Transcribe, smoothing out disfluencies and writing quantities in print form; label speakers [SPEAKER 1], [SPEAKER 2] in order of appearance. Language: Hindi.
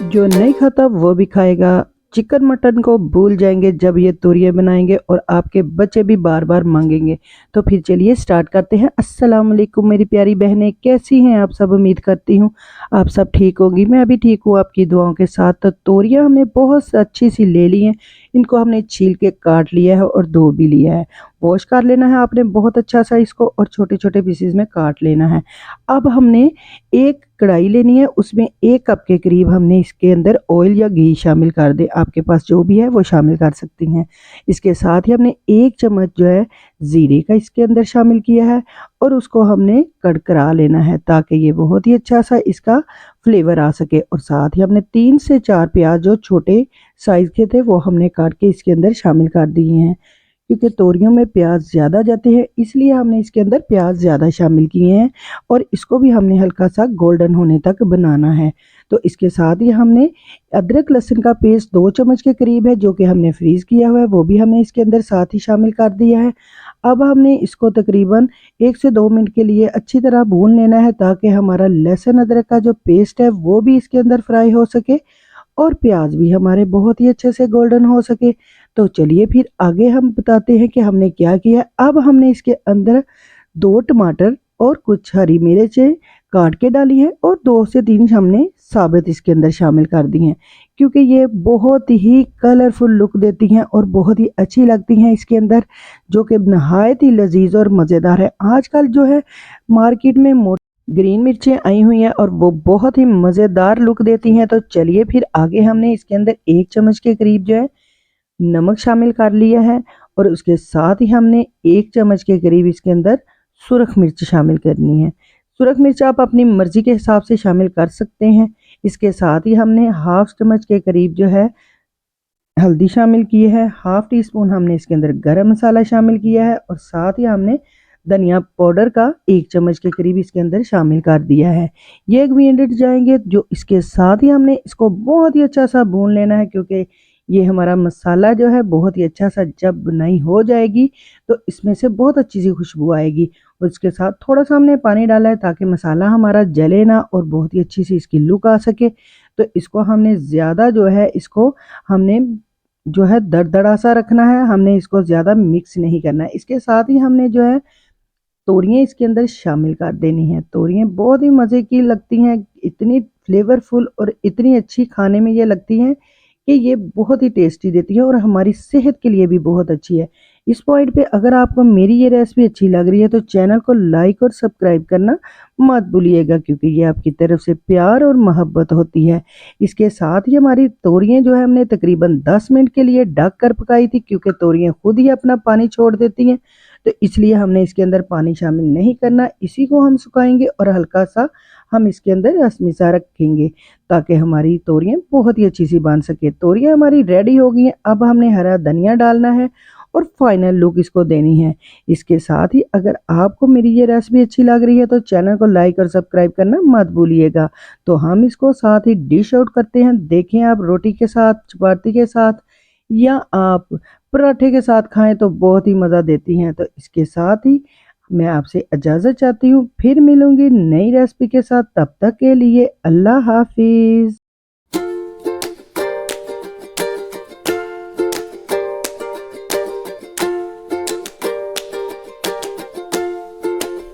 [SPEAKER 1] जो नहीं खाता वो भी खाएगा। चिकन मटन को भूल जाएंगे जब ये तोरियां बनाएंगे और आपके बच्चे भी बार बार मांगेंगे। तो फिर चलिए स्टार्ट करते हैं। अस्सलाम वालेकुम मेरी प्यारी बहनें, कैसी हैं आप सब? उम्मीद करती हूँ आप सब ठीक होंगी। मैं भी ठीक हूँ आपकी दुआओं के साथ। तो तोरियां हमने बहुत अच्छी सी ले ली हैं। इनको हमने छील के काट लिया है और धो भी लिया है। वॉश कर लेना है आपने बहुत अच्छा सा इसको, और छोटे छोटे पीसेस में काट लेना है। अब हमने एक कढ़ाई लेनी है, उसमें 1 कप के करीब हमने इसके अंदर ऑयल या घी शामिल कर दे। आपके पास जो भी है वो शामिल कर सकती हैं। इसके साथ ही हमने 1 चम्मच जो है जीरे का इसके अंदर शामिल किया है, और उसको हमने कड़कड़ा लेना है ताकि ये बहुत ही अच्छा सा इसका फ्लेवर आ सके। और साथ ही हमने 3 से 4 प्याज जो छोटे साइज के थे वो हमने काट के इसके अंदर शामिल कर दिए हैं। क्योंकि तोरियों में प्याज ज़्यादा जाते हैं इसलिए हमने इसके अंदर प्याज ज़्यादा शामिल किए हैं, और इसको भी हमने हल्का सा गोल्डन होने तक बनाना है। तो इसके साथ ही हमने अदरक लहसुन का पेस्ट 2 चम्मच के करीब है जो कि हमने फ्रीज़ किया हुआ है, वो भी हमने इसके अंदर साथ ही शामिल कर दिया है। अब हमने इसको तकरीबन 1 से 2 मिनट के लिए अच्छी तरह भून लेना है ताकि हमारा लहसुन अदरक का जो पेस्ट है वो भी इसके अंदर फ्राई हो सके, और प्याज भी हमारे बहुत ही अच्छे से गोल्डन हो सके। तो चलिए फिर आगे हम बताते हैं कि हमने क्या किया। अब हमने इसके अंदर 2 टमाटर और कुछ हरी मिर्चें काट के डाली है, और 2 से 3 हमने साबित इसके अंदर शामिल कर दी हैं, क्योंकि ये बहुत ही कलरफुल लुक देती हैं और बहुत ही अच्छी लगती हैं इसके अंदर, जो कि नहायत ही लजीज और मज़ेदार है। आजकल जो है मार्केट में ग्रीन मिर्चें आई हुई हैं और वो बहुत ही मज़ेदार लुक देती हैं। तो चलिए फिर आगे हमने इसके अंदर 1 चम्मच के करीब जो है नमक शामिल कर लिया है, और उसके साथ ही हमने 1 चम्मच के करीब इसके अंदर सुरख मिर्च शामिल करनी है। सुरख मिर्च आप अपनी मर्ज़ी के हिसाब से शामिल कर सकते हैं। इसके साथ ही हमने 1/2 चम्मच के करीब जो है हल्दी शामिल की है, 1/2 टीस्पून हमने इसके अंदर गरम मसाला शामिल किया है, और साथ ही हमने धनिया पाउडर का 1 चम्मच के करीब इसके अंदर शामिल कर दिया है। ये 1 मिनट जाएंगे, जो इसके साथ ही हमने इसको बहुत ही अच्छा सा भून लेना है, क्योंकि ये हमारा मसाला जो है बहुत ही अच्छा सा जब बुनाई हो जाएगी तो इसमें से बहुत अच्छी सी खुशबू आएगी। और इसके साथ थोड़ा सा हमने पानी डाला है ताकि मसाला हमारा जले ना और बहुत ही अच्छी सी इसकी लुक आ सके। तो इसको हमने ज़्यादा जो है इसको हमने जो है दरदरा सा रखना है, हमने इसको ज़्यादा मिक्स नहीं करना है। इसके साथ ही हमने जो है तोरियाँ इसके अंदर शामिल कर देनी है। तोरियाँ बहुत ही मज़े की लगती हैं, इतनी फ्लेवरफुल और इतनी अच्छी खाने में ये लगती हैं कि ये बहुत ही टेस्टी देती है और हमारी सेहत के लिए भी बहुत अच्छी है। इस पॉइंट पे अगर आपको मेरी ये रेसिपी अच्छी लग रही है तो चैनल को लाइक और सब्सक्राइब करना मत भूलिएगा, क्योंकि ये आपकी तरफ से प्यार और मोहब्बत होती है। इसके साथ ही हमारी तोरियाँ जो है हमने तकरीबन 10 मिनट के लिए ढक कर पकाई थी, क्योंकि तोरियाँ खुद ही अपना पानी छोड़ देती हैं। तो इसलिए हमने इसके अंदर पानी शामिल नहीं करना, इसी को हम सुखाएंगे और हल्का सा हम इसके अंदर रसमिसा रखेंगे ताकि हमारी तोरियां बहुत ही अच्छी सी बन सके। तोरियां हमारी रेडी हो गई हैं। अब हमने हरा धनिया डालना है और फाइनल लुक इसको देनी है। इसके साथ ही अगर आपको मेरी ये रेसिपी अच्छी लग रही है तो चैनल को लाइक और सब्सक्राइब करना मत भूलिएगा। तो हम इसको साथ ही डिश आउट करते हैं। देखें आप रोटी के साथ, चपाती के साथ, या आप पराठे के साथ खाएं तो बहुत ही मज़ा देती हैं। तो इसके साथ ही मैं आपसे इजाज़त चाहती हूँ, फिर मिलूंगी नई रेसिपी के साथ। तब तक के लिए अल्लाह हाफिज़।